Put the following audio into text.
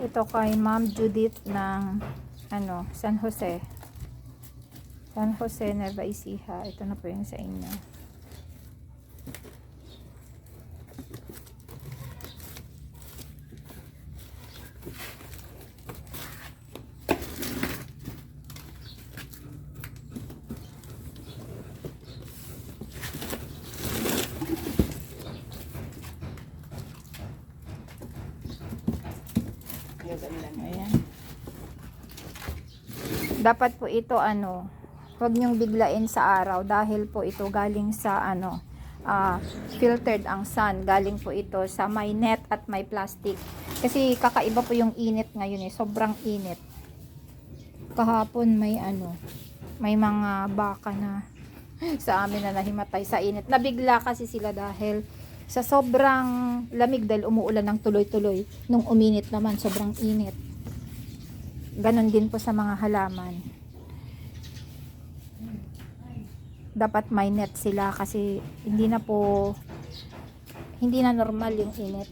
Ito kay Ma'am Judith ng San Jose. San Jose, Nueva Ecija. Ito na po yung sa inyo. Ayan. Dapat po ito huwag niyong biglain sa araw dahil po ito galing sa filtered ang sun. Galing po ito sa may net at may plastic. Kasi kakaiba po yung init ngayon sobrang init. Kahapon may mga baka na sa amin na nahimatay sa init. Nabigla kasi sila dahil sa sobrang lamig dahil umuulan ng tuloy-tuloy. Nung uminit naman, sobrang init. Ganon din po sa mga halaman. Dapat may net sila kasi hindi na normal yung init.